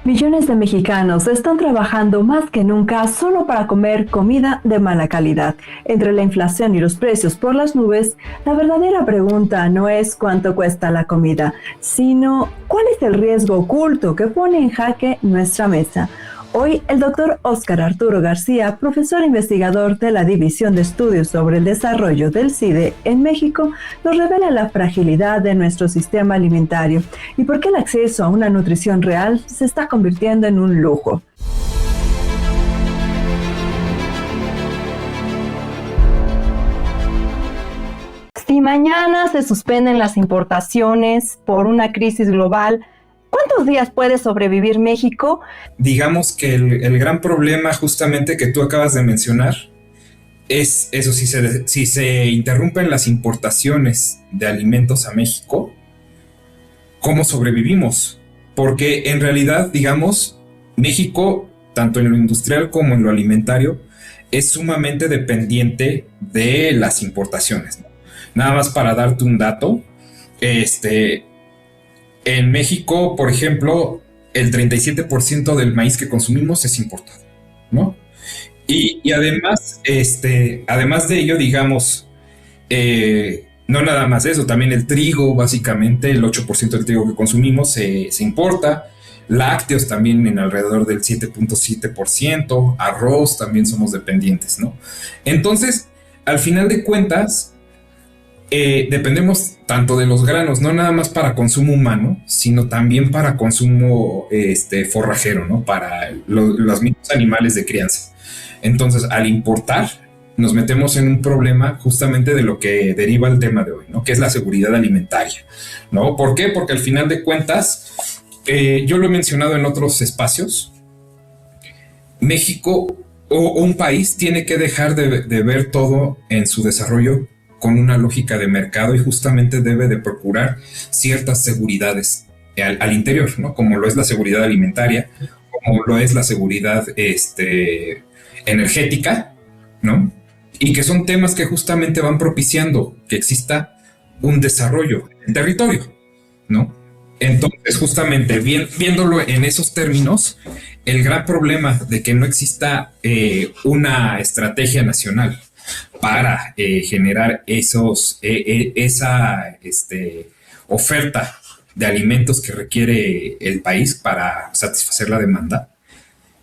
Millones de mexicanos están trabajando más que nunca solo para comer comida de mala calidad. Entre la inflación y los precios por las nubes, la verdadera pregunta no es cuánto cuesta la comida, sino cuál es el riesgo oculto que pone en jaque nuestra mesa. Hoy, el doctor Óscar Arturo García, profesor investigador de la División de Estudios sobre el Desarrollo del CIDE en México, nos revela la fragilidad de nuestro sistema alimentario y por qué el acceso a una nutrición real se está convirtiendo en un lujo. Si mañana se suspenden las importaciones por una crisis global, ¿cuántos días puede sobrevivir México? Digamos que el gran problema justamente que tú acabas de mencionar es eso, si se interrumpen las importaciones de alimentos a México, ¿cómo sobrevivimos? Porque en realidad, digamos, México, tanto en lo industrial como en lo alimentario, es sumamente dependiente de las importaciones, ¿no? Nada más para darte un dato, en México, por ejemplo, el 37% del maíz que consumimos es importado, ¿no? Y además, además de ello, digamos, no nada más eso, también el trigo, básicamente el 8% del trigo que consumimos se importa, lácteos también en alrededor del 7.7%, arroz también somos dependientes, ¿no? Entonces, al final de cuentas, dependemos tanto de los granos, no nada más para consumo humano, sino también para consumo forrajero, ¿no? Para los mismos animales de crianza. Entonces, al importar, nos metemos en un problema justamente de lo que deriva el tema de hoy, ¿no? Que es la seguridad alimentaria, ¿no? ¿Por qué? Porque al final de cuentas, yo lo he mencionado en otros espacios, México o un país tiene que dejar de ver todo en su desarrollo con una lógica de mercado y justamente debe de procurar ciertas seguridades al interior, ¿no? Como lo es la seguridad alimentaria, como lo es la seguridad energética, ¿no? Y que son temas que justamente van propiciando que exista un desarrollo en el territorio, ¿no? Entonces, justamente viéndolo en esos términos, el gran problema de que no exista una estrategia nacional para generar esa oferta de alimentos que requiere el país para satisfacer la demanda,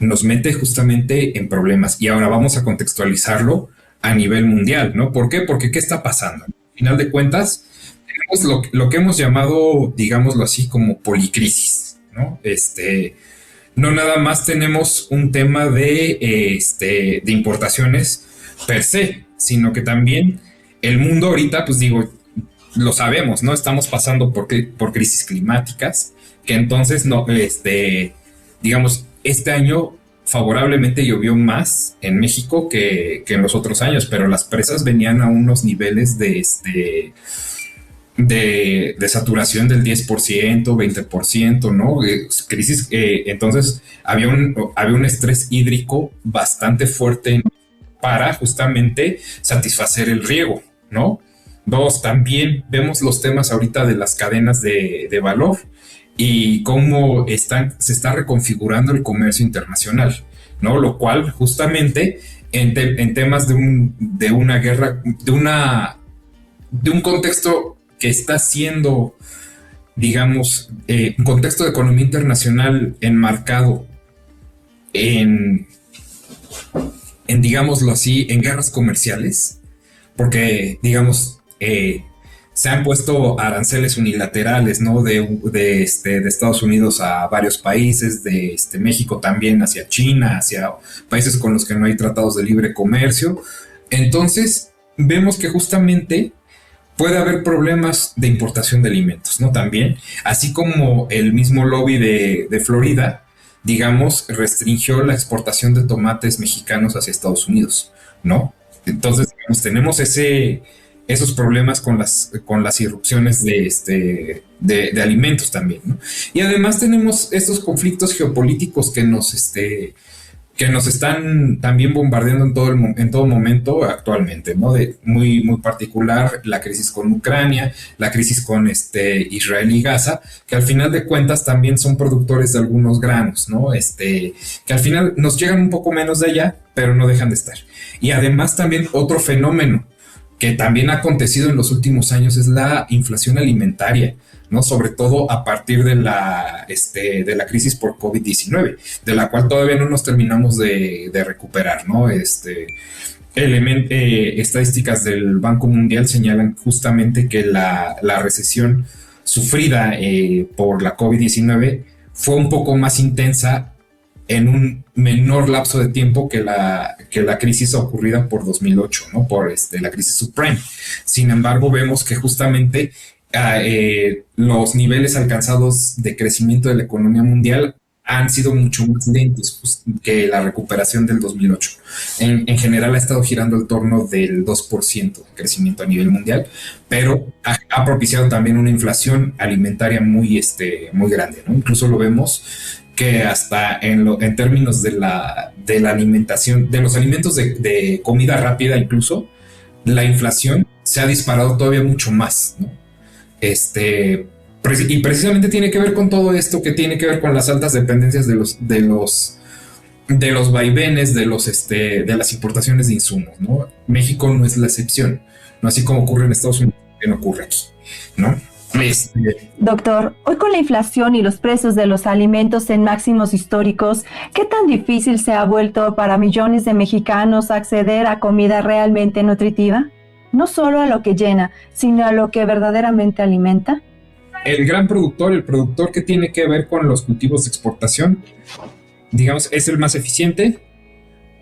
nos mete justamente en problemas. Y ahora vamos a contextualizarlo a nivel mundial, ¿no? ¿Por qué? Porque ¿qué está pasando? Al final de cuentas, tenemos lo que hemos llamado, digámoslo así, como policrisis, ¿no? No nada más tenemos un tema de importaciones per se, sino que también el mundo ahorita, pues digo, lo sabemos, ¿no? Estamos pasando por crisis climáticas, que entonces, no, digamos, este año favorablemente llovió más en México que en los otros años, pero las presas venían a unos niveles de saturación del 10%, 20%, ¿no? Crisis, entonces había un estrés hídrico bastante fuerte para justamente satisfacer el riego, ¿no? Dos, también vemos los temas ahorita de las cadenas de valor y cómo se está reconfigurando el comercio internacional, ¿no? Lo cual justamente en temas de una guerra, de un contexto que está siendo, digamos, un contexto de economía internacional enmarcado en digámoslo así, en guerras comerciales, porque, digamos, se han puesto aranceles unilaterales, ¿no? De Estados Unidos a varios países, de México también hacia China, hacia países con los que no hay tratados de libre comercio. Entonces, vemos que justamente puede haber problemas de importación de alimentos, ¿no? También, así como el mismo lobby de Florida, digamos, restringió la exportación de tomates mexicanos hacia Estados Unidos, ¿no? Entonces, digamos, tenemos esos problemas con las irrupciones de alimentos también, ¿no? Y además tenemos estos conflictos geopolíticos que que nos están también bombardeando en todo momento actualmente, ¿no? Muy, muy particular la crisis con Ucrania, la crisis con Israel y Gaza, que al final de cuentas también son productores de algunos granos, ¿no? Que al final nos llegan un poco menos de allá, pero no dejan de estar. Y además también otro fenómeno que también ha acontecido en los últimos años es la inflación alimentaria, ¿no? Sobre todo a partir de de la crisis por COVID-19, de la cual todavía no nos terminamos de recuperar, ¿no? Estadísticas del Banco Mundial señalan justamente que la recesión sufrida por la COVID-19 fue un poco más intensa en un menor lapso de tiempo que la crisis ocurrida por 2008, ¿no? Por la crisis subprime. Sin embargo, vemos que justamente los niveles alcanzados de crecimiento de la economía mundial han sido mucho más lentos que la recuperación del 2008. En general ha estado girando en torno del 2% de crecimiento a nivel mundial, pero ha propiciado también una inflación alimentaria muy grande, ¿no? Incluso lo vemos que hasta en términos de la alimentación, de los alimentos de comida rápida incluso, la inflación se ha disparado todavía mucho más, ¿no? Y precisamente tiene que ver con todo esto, que tiene que ver con las altas dependencias de los vaivenes de las importaciones de insumos, ¿no? México no es la excepción, no así como ocurre en Estados Unidos, que no ocurre aquí, ¿no? Doctor, hoy con la inflación y los precios de los alimentos en máximos históricos, ¿qué tan difícil se ha vuelto para millones de mexicanos acceder a comida realmente nutritiva? No solo a lo que llena, sino a lo que verdaderamente alimenta. El gran productor, el productor que tiene que ver con los cultivos de exportación, digamos, es el más eficiente,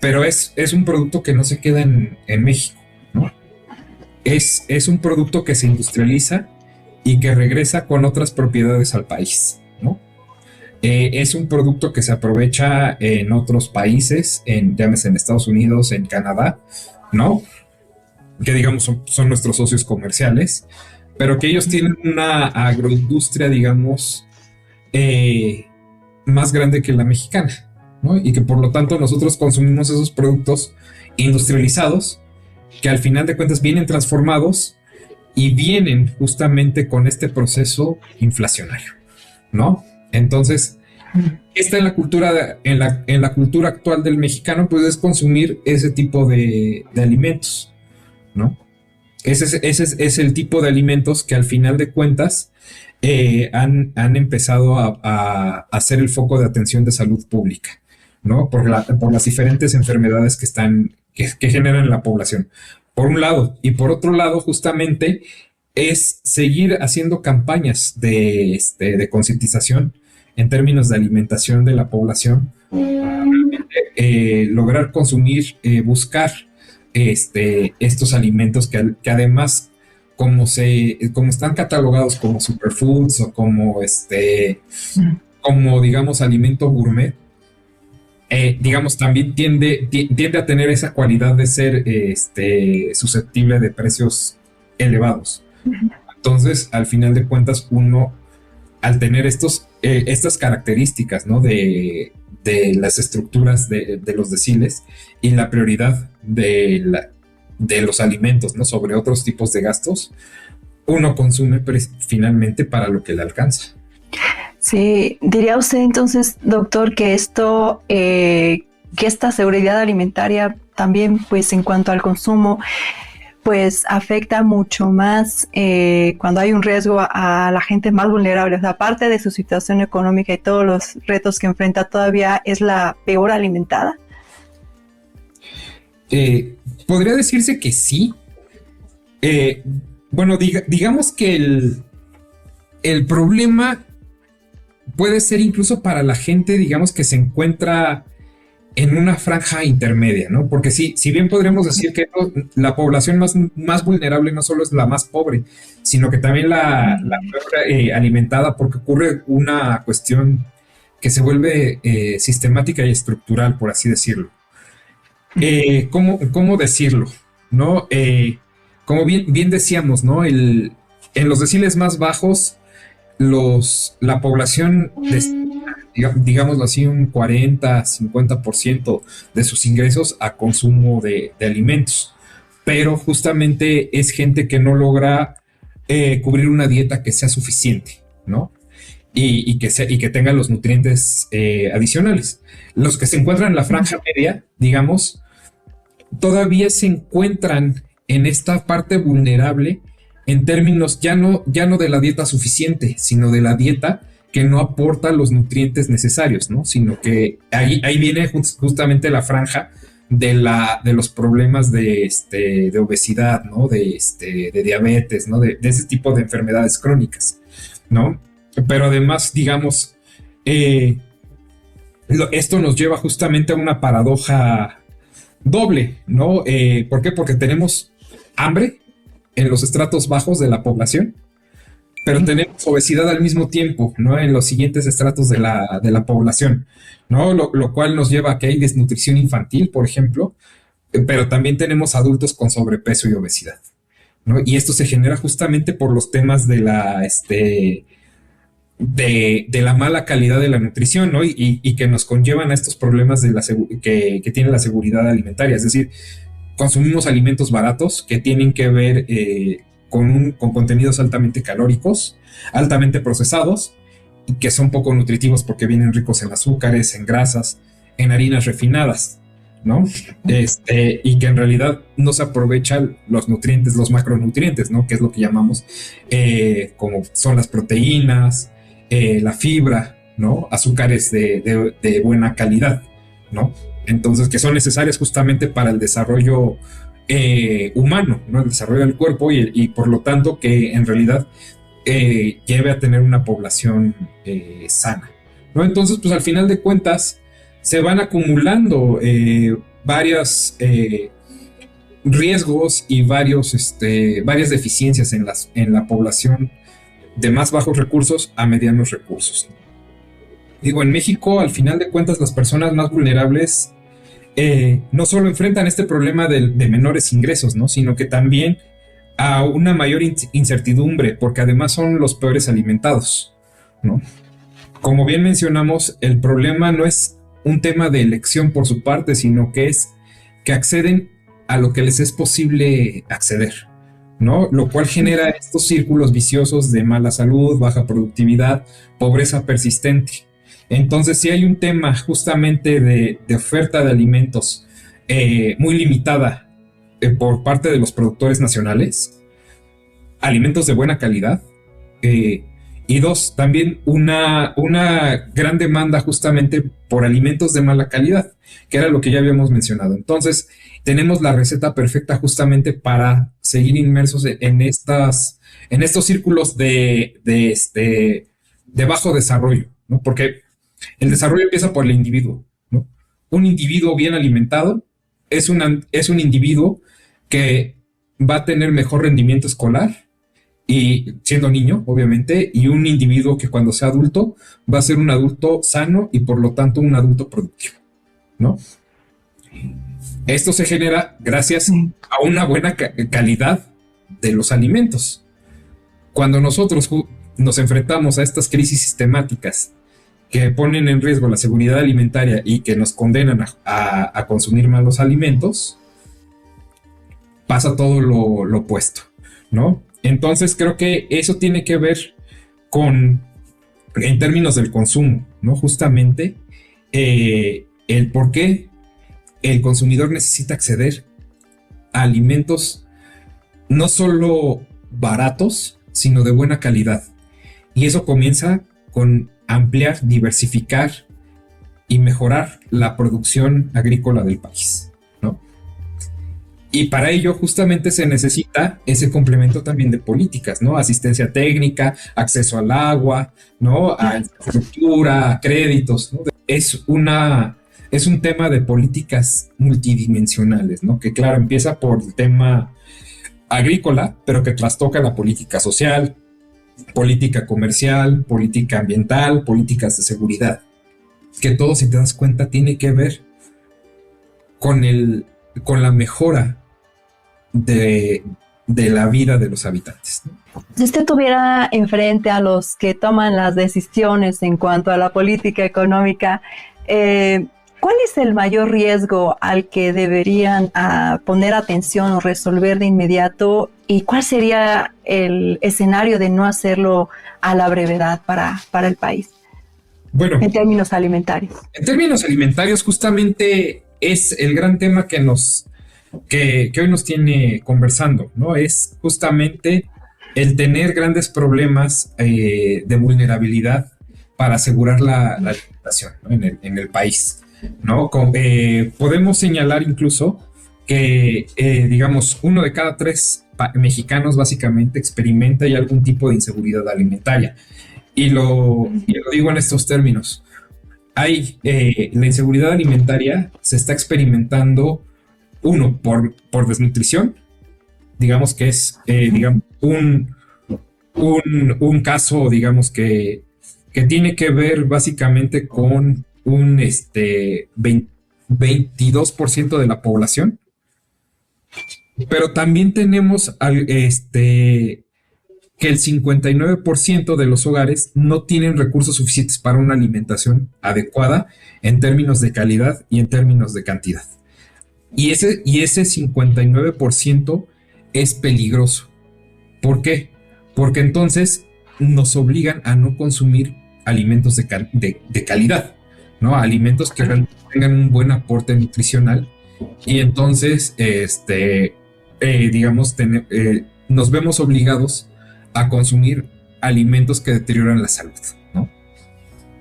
pero es un producto que no se queda en México, ¿no? Es un producto que se industrializa y que regresa con otras propiedades al país, ¿no? Es un producto que se aprovecha en otros países, llámese en Estados Unidos, en Canadá, ¿no? Que digamos son nuestros socios comerciales, pero que ellos tienen una agroindustria, digamos, más grande que la mexicana, ¿no? Y que por lo tanto nosotros consumimos esos productos industrializados que al final de cuentas vienen transformados y vienen justamente con este proceso inflacionario, ¿no? Entonces, está en la cultura, en la cultura actual del mexicano, pues es consumir ese tipo de alimentos, ¿no? Ese es el tipo de alimentos que al final de cuentas han empezado a ser el foco de atención de salud pública, ¿no? Por las diferentes enfermedades que generan en la población, por un lado. Y por otro lado, justamente, es seguir haciendo campañas de concientización en términos de alimentación de la población, lograr consumir, buscar estos alimentos que además, como están catalogados como superfoods o como digamos alimento gourmet, digamos también tiende a tener esa cualidad de ser susceptible de precios elevados. Entonces, al final de cuentas, uno, al tener estas características, ¿no? de las estructuras de los deciles y la prioridad de los alimentos, ¿no? Sobre otros tipos de gastos, uno consume finalmente para lo que le alcanza. Sí, diría usted entonces, doctor, que que esta seguridad alimentaria también, pues en cuanto al consumo, pues afecta mucho más cuando hay un riesgo a la gente más vulnerable. O sea, aparte de su situación económica y todos los retos que enfrenta, todavía es la peor alimentada. Podría decirse que sí. Bueno, digamos que el problema puede ser incluso para la gente, digamos, que se encuentra en una franja intermedia, ¿no? Porque si bien podríamos decir que la población más vulnerable no solo es la más pobre, sino que también la peor alimentada, porque ocurre una cuestión que se vuelve sistemática y estructural, por así decirlo. ¿Cómo decirlo? ¿No? Como bien decíamos, ¿no? En los deciles más bajos, la población digámoslo así, un 40-50% de sus ingresos a consumo de alimentos. Pero justamente es gente que no logra cubrir una dieta que sea suficiente, ¿no? Y que tenga los nutrientes adicionales. Los que se encuentran en la franja media, digamos, todavía se encuentran en esta parte vulnerable en términos ya no de la dieta suficiente, sino de la dieta que no aporta los nutrientes necesarios, ¿no? Sino que ahí viene justamente la franja de los problemas de obesidad, ¿no? De diabetes, ¿no? De ese tipo de enfermedades crónicas, ¿no? Pero además, digamos, esto nos lleva justamente a una paradoja doble, ¿no? ¿Por qué? Porque tenemos hambre en los estratos bajos de la población, pero tenemos obesidad al mismo tiempo, ¿no? En los siguientes estratos de la población, ¿no? Lo cual nos lleva a que hay desnutrición infantil, por ejemplo, pero también tenemos adultos con sobrepeso y obesidad, ¿no? Y esto se genera justamente por los temas de la mala calidad de la nutrición, ¿no? Y que nos conllevan a estos problemas que tiene la seguridad alimentaria. Es decir, consumimos alimentos baratos que tienen que ver con contenidos altamente calóricos, altamente procesados, y que son poco nutritivos porque vienen ricos en azúcares, en grasas, en harinas refinadas, ¿no? Y que en realidad no se aprovechan los nutrientes, los macronutrientes, ¿no? Que es lo que llamamos, como son las proteínas, la fibra, ¿no? Azúcares de buena calidad, ¿no? Entonces, que son necesarias justamente para el desarrollo humano, ¿no? El desarrollo del cuerpo y por lo tanto que en realidad lleve a tener una población sana, ¿no? Entonces, pues al final de cuentas se van acumulando varios riesgos y varias deficiencias en la población de más bajos recursos a medianos recursos. Digo, en México, al final de cuentas, las personas más vulnerables no solo enfrentan este problema de menores ingresos, ¿no? Sino que también a una mayor incertidumbre, porque además son los peores alimentados, ¿no? Como bien mencionamos, el problema no es un tema de elección por su parte, sino que es que acceden a lo que les es posible acceder, ¿no? Lo cual genera estos círculos viciosos de mala salud, baja productividad, pobreza persistente. Entonces, si hay un tema justamente de oferta de alimentos muy limitada por parte de los productores nacionales, alimentos de buena calidad, y dos, también una gran demanda justamente por alimentos de mala calidad, que era lo que ya habíamos mencionado. Entonces, tenemos la receta perfecta justamente para seguir inmersos en estos círculos de bajo desarrollo, ¿no? Porque el desarrollo empieza por el individuo, ¿no? Un individuo bien alimentado es un individuo que va a tener mejor rendimiento escolar y siendo niño, obviamente, y un individuo que cuando sea adulto va a ser un adulto sano y por lo tanto un adulto productivo, ¿no? Esto se genera gracias a una buena calidad de los alimentos. Cuando nosotros nos enfrentamos a estas crisis sistemáticas que ponen en riesgo la seguridad alimentaria y que nos condenan a consumir malos alimentos, pasa todo lo opuesto, ¿no? Entonces creo que eso tiene que ver en términos del consumo, ¿no? Justamente el por qué el consumidor necesita acceder a alimentos no solo baratos, sino de buena calidad. Y eso comienza con ampliar, diversificar y mejorar la producción agrícola del país, ¿no? Y para ello justamente se necesita ese complemento también de políticas, ¿no? Asistencia técnica, acceso al agua, ¿no? A infraestructura, a créditos, ¿no? Es un tema de políticas multidimensionales, ¿no? Que claro, empieza por el tema agrícola, pero que trastoca la política social, política comercial, política ambiental, políticas de seguridad. Que todo, si te das cuenta, tiene que ver con la mejora de la vida de los habitantes, ¿no? Si usted tuviera enfrente a los que toman las decisiones en cuanto a la política económica, ¿cuál es el mayor riesgo al que deberían poner atención o resolver de inmediato? ¿Y cuál sería el escenario de no hacerlo a la brevedad para el país? Bueno, en términos alimentarios. En términos alimentarios, justamente es el gran tema que hoy nos tiene conversando, ¿no? Es justamente el tener grandes problemas de vulnerabilidad para asegurar la alimentación, ¿no? en el país, ¿no? Podemos señalar incluso que, digamos, 1 de cada 3 mexicanos básicamente experimenta ya algún tipo de inseguridad alimentaria. Y lo digo en estos términos. La inseguridad alimentaria se está experimentando, uno, por desnutrición, digamos que es digamos, un caso, digamos, que tiene que ver básicamente con un 22% de la población, pero también tenemos que el 59% de los hogares no tienen recursos suficientes para una alimentación adecuada en términos de calidad y en términos de cantidad. Y ese 59% es peligroso. ¿Por qué? Porque entonces nos obligan a no consumir alimentos de calidad, ¿no? Alimentos que realmente tengan un buen aporte nutricional. Y entonces, digamos, nos vemos obligados a consumir alimentos que deterioran la salud, ¿no?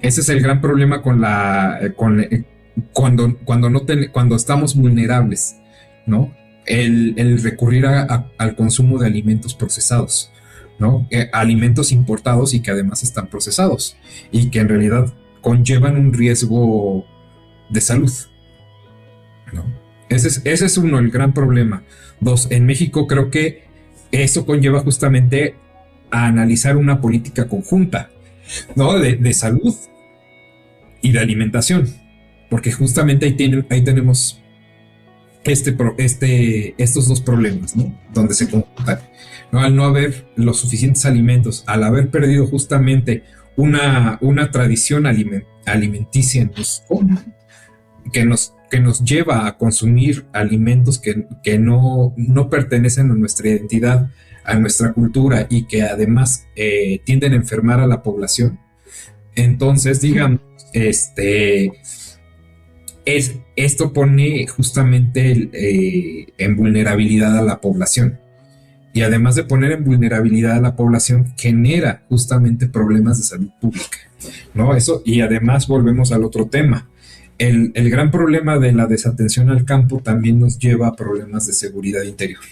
Ese es el gran problema cuando estamos vulnerables, ¿no? El recurrir al consumo de alimentos procesados, ¿no? Alimentos importados y que además están procesados y que en realidad conllevan un riesgo de salud, ¿no? Ese es uno, el gran problema. 2, en México creo que eso conlleva justamente a analizar una política conjunta, ¿no? De salud y de alimentación, porque justamente ahí tenemos estos dos problemas, ¿no? Donde se conjuntan, ¿no? Al no haber los suficientes alimentos, al haber perdido justamente una tradición alimenticia en México, que nos lleva a consumir alimentos que no pertenecen a nuestra identidad, a nuestra cultura, y que además tienden a enfermar a la población. Entonces, digamos, esto pone justamente en vulnerabilidad a la población. Y además de poner en vulnerabilidad a la población, genera justamente problemas de salud pública, ¿no? Eso, y además volvemos al otro tema. El gran problema de la desatención al campo también nos lleva a problemas de seguridad interior.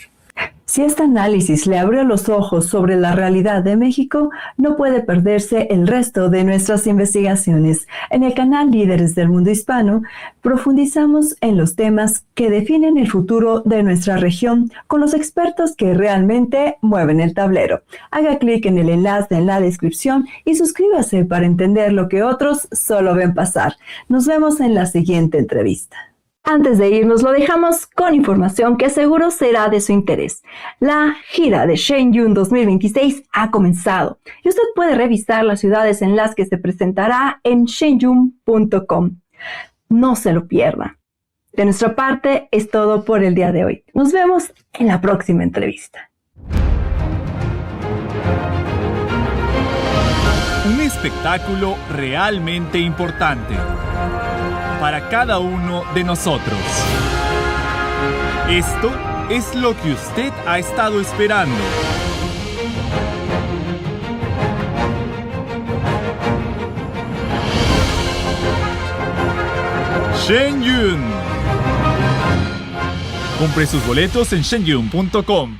Si este análisis le abrió los ojos sobre la realidad de México, no puede perderse el resto de nuestras investigaciones. En el canal Líderes del Mundo Hispano, profundizamos en los temas que definen el futuro de nuestra región con los expertos que realmente mueven el tablero. Haga clic en el enlace en la descripción y suscríbase para entender lo que otros solo ven pasar. Nos vemos en la siguiente entrevista. Antes de irnos, lo dejamos con información que seguro será de su interés. La gira de Shenyun 2026 ha comenzado y usted puede revisar las ciudades en las que se presentará en shenyun.com. No se lo pierda. De nuestra parte es todo por el día de hoy. Nos vemos en la próxima entrevista. Un espectáculo realmente importante para cada uno de nosotros. Esto es lo que usted ha estado esperando. Shenyun. Compre sus boletos en shenyun.com.